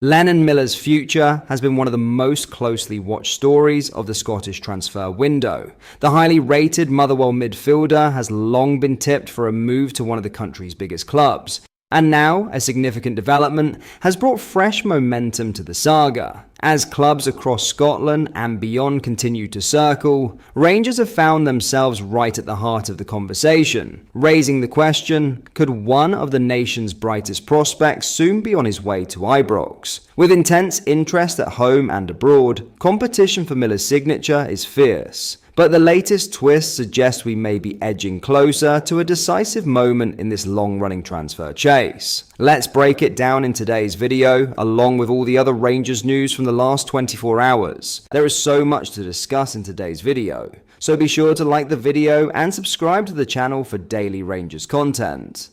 Lennon Miller's future has been one of the most closely watched stories of the Scottish transfer window. The highly rated Motherwell midfielder has long been tipped for a move to one of the country's biggest clubs. And now, a significant development has brought fresh momentum to the saga. As clubs across Scotland and beyond continue to circle, Rangers have found themselves right at the heart of the conversation, raising the question, could one of the nation's brightest prospects soon be on his way to Ibrox? With intense interest at home and abroad, competition for Miller's signature is fierce. But the latest twists suggest we may be edging closer to a decisive moment in this long-running transfer chase. Let's break it down in today's video, along with all the other Rangers news from the last 24 hours. There is so much to discuss in today's video, so be sure to like the video and subscribe to the channel for daily Rangers content.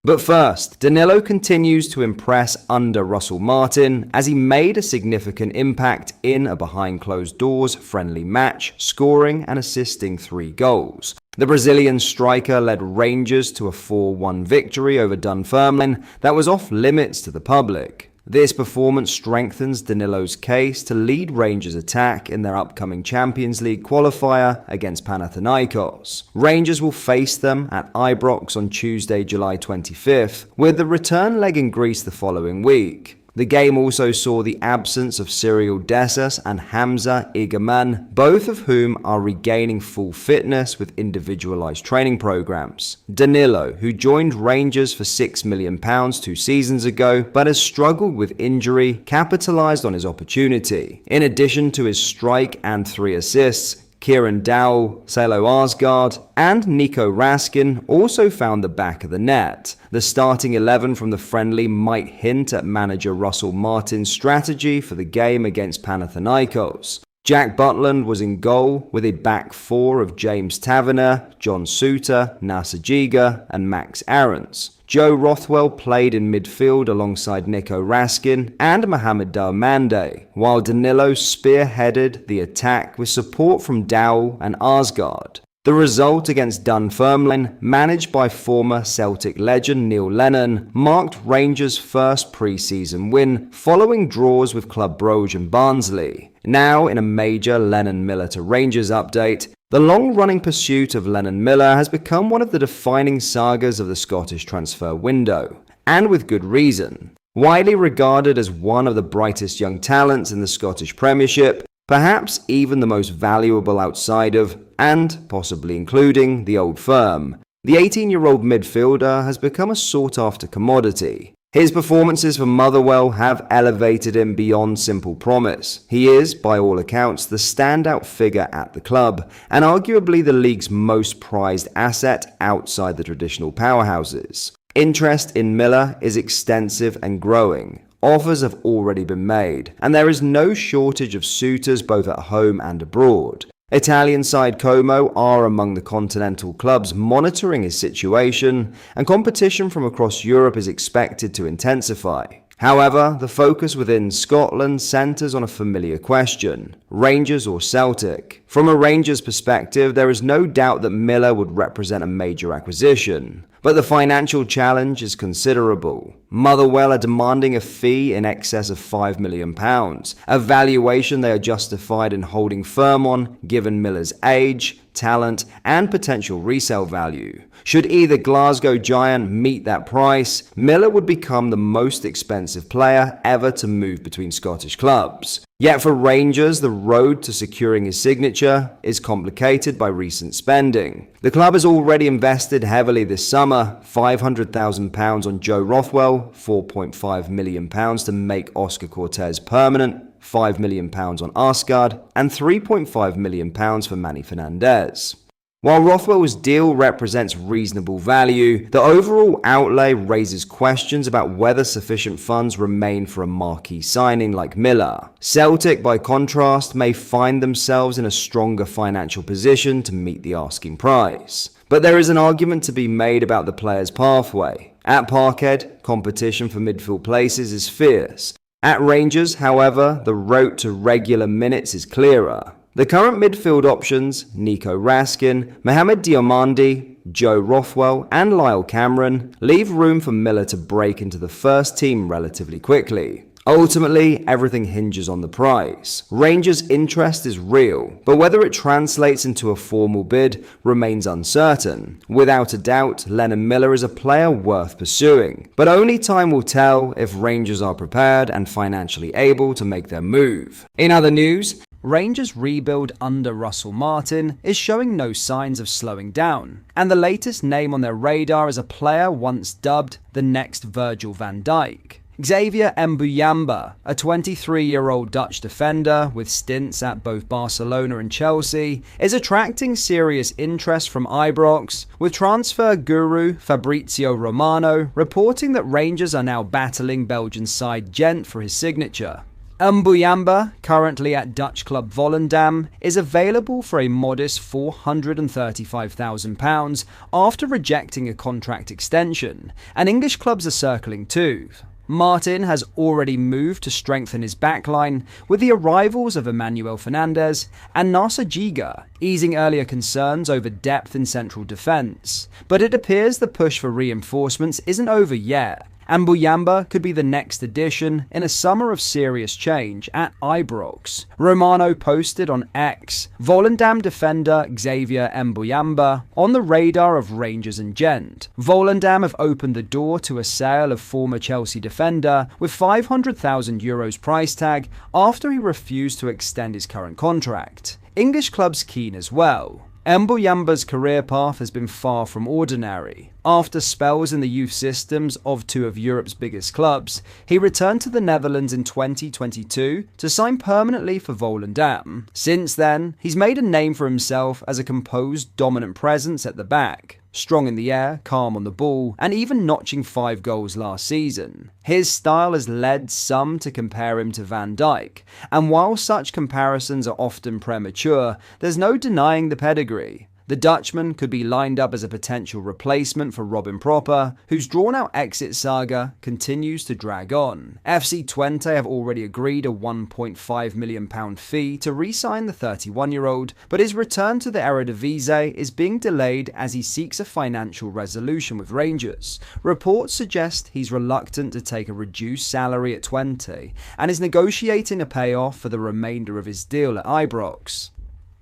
But first, Danilo continues to impress under Russell Martin as he made a significant impact in a behind-closed-doors friendly match, scoring and assisting 3 goals. The Brazilian striker led Rangers to a 4-1 victory over Dunfermline that was off limits to the public. This performance strengthens Danilo's case to lead Rangers' attack in their upcoming Champions League qualifier against Panathinaikos. Rangers will face them at Ibrox on Tuesday, July 25th, with the return leg in Greece the following week. The game also saw the absence of Cyril Dessers and Hamza Igaman, both of whom are regaining full fitness with individualized training programs. Danilo, who joined Rangers for £6 million 2 seasons ago, but has struggled with injury, capitalized on his opportunity. In addition to his strike and 3 assists, Kieran Dowell, Salo Arsgaard, and Nico Raskin also found the back of the net. The starting 11 from the friendly might hint at manager Russell Martin's strategy for the game against Panathinaikos. Jack Butland was in goal with a back 4 of James Taverner, John Souttar, Nasser Jiga, and Max Aarons. Joe Rothwell played in midfield alongside Nico Raskin and Mohamed Diomande, while Danilo spearheaded the attack with support from Dowell and Arsgaard. The result against Dunfermline, managed by former Celtic legend Neil Lennon, marked Rangers' first pre-season win following draws with Club Brugge and Barnsley. Now, in a major Lennon Miller to Rangers update, the long-running pursuit of Lennon Miller has become one of the defining sagas of the Scottish transfer window, and with good reason. Widely regarded as one of the brightest young talents in the Scottish Premiership, perhaps even the most valuable outside of, and possibly including, the old firm, the 18-year-old midfielder has become a sought-after commodity. His performances for Motherwell have elevated him beyond simple promise. He is, by all accounts, the standout figure at the club, and arguably the league's most prized asset outside the traditional powerhouses. Interest in Miller is extensive and growing. Offers have already been made, and there is no shortage of suitors both at home and abroad. Italian side Como are among the continental clubs monitoring his situation, and competition from across Europe is expected to intensify. However, the focus within Scotland centres on a familiar question: Rangers or Celtic? From a Rangers perspective, there is no doubt that Miller would represent a major acquisition. But the financial challenge is considerable. Motherwell are demanding a fee in excess of £5 million, a valuation they are justified in holding firm on given Miller's age, talent, and potential resale value. Should either Glasgow giant meet that price, Miller would become the most expensive player ever to move between Scottish clubs. Yet for Rangers, the road to securing his signature is complicated by recent spending. The club has already invested heavily this summer, £500,000 on Joe Rothwell, £4.5 million to make Oscar Cortez permanent, £5 million on Arsgaard, and £3.5 million for Manny Fernandez. While Rothwell's deal represents reasonable value, the overall outlay raises questions about whether sufficient funds remain for a marquee signing like Miller. Celtic, by contrast, may find themselves in a stronger financial position to meet the asking price. But there is an argument to be made about the player's pathway. At Parkhead, competition for midfield places is fierce. At Rangers, however, the road to regular minutes is clearer. The current midfield options, Nico Raskin, Mohamed Diomande, Joe Rothwell and Lyle Cameron, leave room for Miller to break into the first team relatively quickly. Ultimately, everything hinges on the price. Rangers' interest is real, but whether it translates into a formal bid remains uncertain. Without a doubt, Lennon Miller is a player worth pursuing, but only time will tell if Rangers are prepared and financially able to make their move. In other news, Rangers' rebuild under Russell Martin is showing no signs of slowing down, and the latest name on their radar is a player once dubbed the next Virgil van Dijk. Xavier Mbuyamba, a 23-year-old Dutch defender with stints at both Barcelona and Chelsea, is attracting serious interest from Ibrox, with transfer guru Fabrizio Romano reporting that Rangers are now battling Belgian side Gent for his signature. Mbuyamba, currently at Dutch club Volendam, is available for a modest £435,000 after rejecting a contract extension, and English clubs are circling too. Martin has already moved to strengthen his backline with the arrivals of Emmanuel Fernandez and Nasser Giga, easing earlier concerns over depth in central defence. But it appears the push for reinforcements isn't over yet, and Mbuyamba could be the next addition in a summer of serious change at Ibrox. Romano posted on X, Volendam defender Xavier Mbuyamba on the radar of Rangers and Gent. Volendam have opened the door to a sale of former Chelsea defender with €500,000 price tag after he refused to extend his current contract. English clubs keen as well. Mbuyamba's career path has been far from ordinary. After spells in the youth systems of two of Europe's biggest clubs, he returned to the Netherlands in 2022 to sign permanently for Volendam. Since then, he's made a name for himself as a composed, dominant presence at the back. Strong in the air, calm on the ball, and even notching 5 goals last season. His style has led some to compare him to Van Dijk, and while such comparisons are often premature, there's no denying the pedigree. The Dutchman could be lined up as a potential replacement for Robin Proper, whose drawn-out exit saga continues to drag on. FC Twente have already agreed a £1.5 million fee to re-sign the 31-year-old, but his return to the Eredivisie is being delayed as he seeks a financial resolution with Rangers. Reports suggest he's reluctant to take a reduced salary at Twente, and is negotiating a payoff for the remainder of his deal at Ibrox.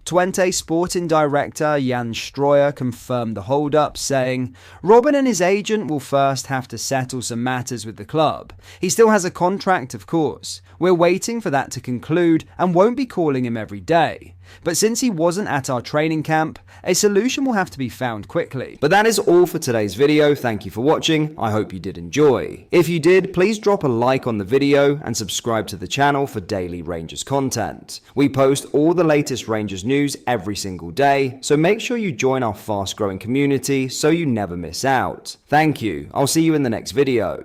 Twente sporting director Jan Stroyer confirmed the hold-up, saying, "Robin and his agent will first have to settle some matters with the club. He still has a contract, of course. We're waiting for that to conclude and won't be calling him every day. But since he wasn't at our training camp, a solution will have to be found quickly." But that is all for today's video. Thank you for watching. I hope you did enjoy. If you did, please drop a like on the video and subscribe to the channel for daily Rangers content. We post all the latest Rangers news every single day, so make sure you join our fast-growing community so you never miss out. Thank you. I'll see you in the next video.